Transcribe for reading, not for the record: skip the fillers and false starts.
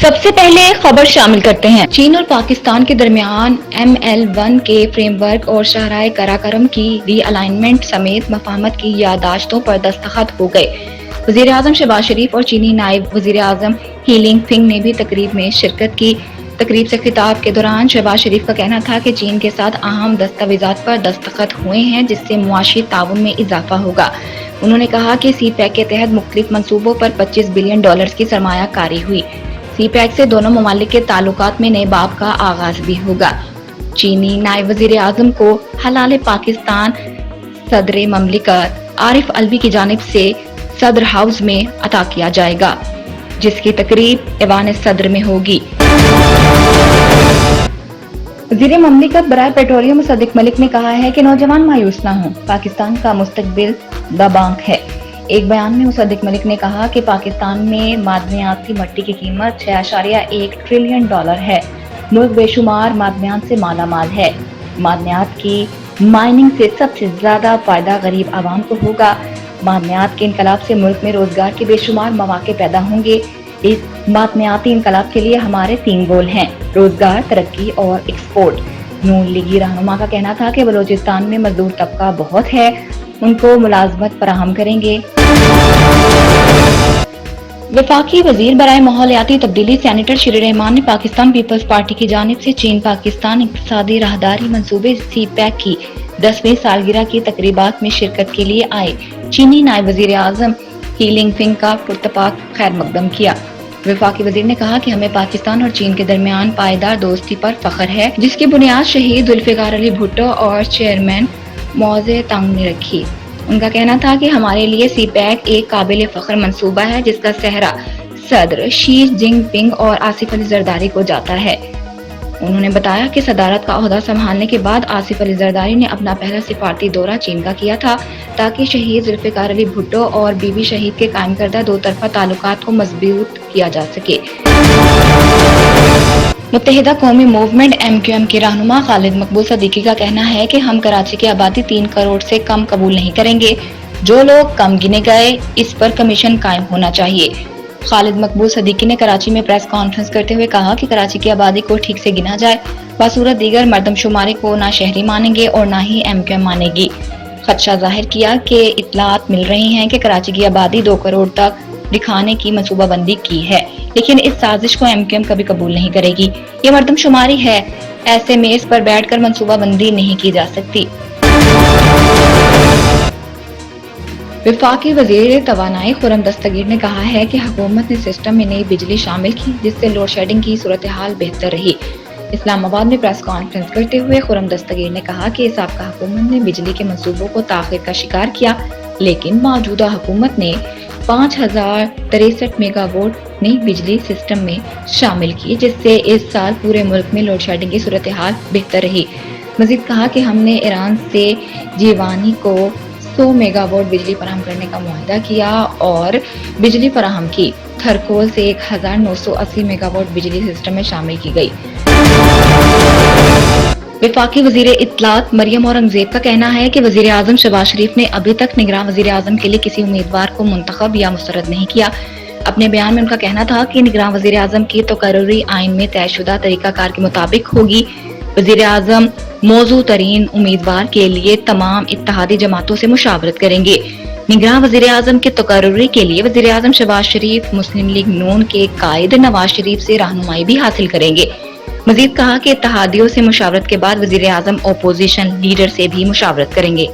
سب سے پہلے خبر شامل کرتے ہیں۔ چین اور پاکستان کے درمیان ML1 کے فریم ورک اور شاہراہ قراقرم کی ری الائنمنٹ سمیت مفاہمت کی یادداشتوں پر دستخط ہو گئے۔ وزیر اعظم شہباز شریف اور چینی نائب وزیر اعظم ہی لینگ فنگ نے بھی تقریب میں شرکت کی۔ تقریب سے خطاب کے دوران شہباز شریف کا کہنا تھا کہ چین کے ساتھ اہم دستاویزات پر دستخط ہوئے ہیں جس سے معاشی تعاون میں اضافہ ہوگا۔ انہوں نے کہا کہ سی پیک کے تحت مختلف منصوبوں پر $25 بلین کی سرمایہ کاری ہوئی۔ سی پیک سے دونوں ممالک کے تعلقات میں نئے باب کا آغاز بھی ہوگا۔ چینی نائب وزیر اعظم کو ہلال پاکستان صدر مملکت عارف علوی کی جانب سے صدر ہاؤس میں عطا کیا جائے گا، جس کی تقریب ایوان صدر میں ہوگی۔ وزیر مملکت برائے پیٹرولیم صدیق ملک نے کہا ہے کہ نوجوان مایوس نہ ہوں، پاکستان کا مستقبل دبانگ ہے۔ ایک بیان میں مصدق ملک نے کہا کہ پاکستان میں معدنیاتی مٹی کی قیمت $6.1 ٹریلین ہے۔ ملک بے شمار معدنیات سے مالا مال ہے۔ معدنیات کی مائننگ سے سب سے زیادہ فائدہ غریب عوام کو ہوگا۔ معدنیات کے انقلاب سے ملک میں روزگار کے بے شمار مواقع پیدا ہوں گے۔ اس معدنیاتی انقلاب کے لیے ہمارے 3 گول ہیں: روزگار، ترقی اور ایکسپورٹ۔ نون لیگی رہنما کا کہنا تھا کہ بلوچستان میں مزدور طبقہ بہت ہے، ان کو ملازمت فراہم کریں گے۔ وفاقی وزیر برائے ماحولیاتی تبدیلی سینیٹر شیری رحمان نے پاکستان پیپلز پارٹی کی جانب سے چین پاکستان اقتصادی راہداری منصوبے سی پیک کی 10ویں سالگرہ کی تقریبات میں شرکت کے لیے آئے چینی نائب وزیر اعظم ہی لینگ فنگ کا پرتپاک خیر مقدم کیا۔ وفاقی وزیر نے کہا کہ ہمیں پاکستان اور چین کے درمیان پائیدار دوستی پر فخر ہے، جس کی بنیاد شہید ذوالفقار علی بھٹو اور چیئرمین موزے تانگ نے رکھی۔ ان کا کہنا تھا کہ ہمارے لیے سی پیک ایک قابل فخر منصوبہ ہے جس کا سہرا صدر شی جن پنگ اور آصف علی زرداری کو جاتا ہے۔ انہوں نے بتایا کہ صدارت کا عہدہ سنبھالنے کے بعد آصف علی زرداری نے اپنا پہلا سفارتی دورہ چین کا کیا تھا تاکہ شہید ذوالفقار علی بھٹو اور بی بی شہید کے قائم کردہ دو طرفہ تعلقات کو مضبوط کیا جا سکے۔ متحدہ قومی موومنٹ MQM کے رہنما خالد مقبول صدیقی کا کہنا ہے کہ ہم کراچی کی آبادی 3 کروڑ سے کم قبول نہیں کریں گے۔ جو لوگ کم گنے گئے اس پر کمیشن قائم ہونا چاہیے۔ خالد مقبول صدیقی نے کراچی میں پریس کانفرنس کرتے ہوئے کہا کہ کراچی کی آبادی کو ٹھیک سے گنا جائے، بصورت دیگر مردم شماری کو نہ شہری مانیں گے اور نہ ہی MQM مانے گی۔ خدشہ ظاہر کیا کہ اطلاعات مل رہی ہیں کہ کراچی کی آبادی 2 کروڑ تک دکھانے کی منصوبہ بندی کی ہے، لیکن اس سازش کو MQM کبھی قبول نہیں کرے گی۔ یہ مردم شماری ہے، ایسے میں اس پر بیٹھ کر منصوبہ بندی نہیں کی جا سکتی۔ وفاقی وزیر توانائی خرم دستگیر نے کہا ہے کہ حکومت نے سسٹم میں نئی بجلی شامل کی جس سے لوڈ شیڈنگ کی صورتحال بہتر رہی۔ اسلام آباد میں پریس کانفرنس کرتے ہوئے خرم دستگیر نے کہا کہ سابقہ حکومت نے بجلی کے منصوبوں کو تاخیر کا شکار کیا، لیکن موجودہ حکومت نے 5063 میگا واٹ نئی بجلی سسٹم میں شامل کی جس سے اس سال پورے ملک میں لوڈ شیڈنگ کی صورتحال بہتر رہی۔ مزید کہا کہ ہم نے ایران سے جیوانی کو 100 میگا واٹ بجلی فراہم کرنے کا معاہدہ کیا اور بجلی فراہم کی۔ تھرکول سے 1980 میگا واٹ بجلی سسٹم میں شامل کی گئی۔ وفاقی وزیر اطلاعات مریم اورنگزیب کا کہنا ہے کہ وزیر اعظم شہباز شریف نے ابھی تک نگراں وزیر اعظم کے لیے کسی امیدوار کو منتخب یا مسترد نہیں کیا۔ اپنے بیان میں ان کا کہنا تھا کہ نگراں وزیر اعظم کی تقرری آئین میں طے شدہ طریقہ کار کے مطابق ہوگی۔ وزیر اعظم موزوں ترین امیدوار کے لیے تمام اتحادی جماعتوں سے مشاورت کریں گے۔ نگراں وزیر اعظم کے تقرری کے لیے وزیر اعظم شہباز شریف مسلم لیگ نون کے قائد نواز شریف سے رہنمائی بھی حاصل کریں گے۔ مزید کہا کہ اتحادیوں سے مشاورت کے بعد وزیر اعظم اپوزیشن لیڈر سے بھی مشاورت کریں گے۔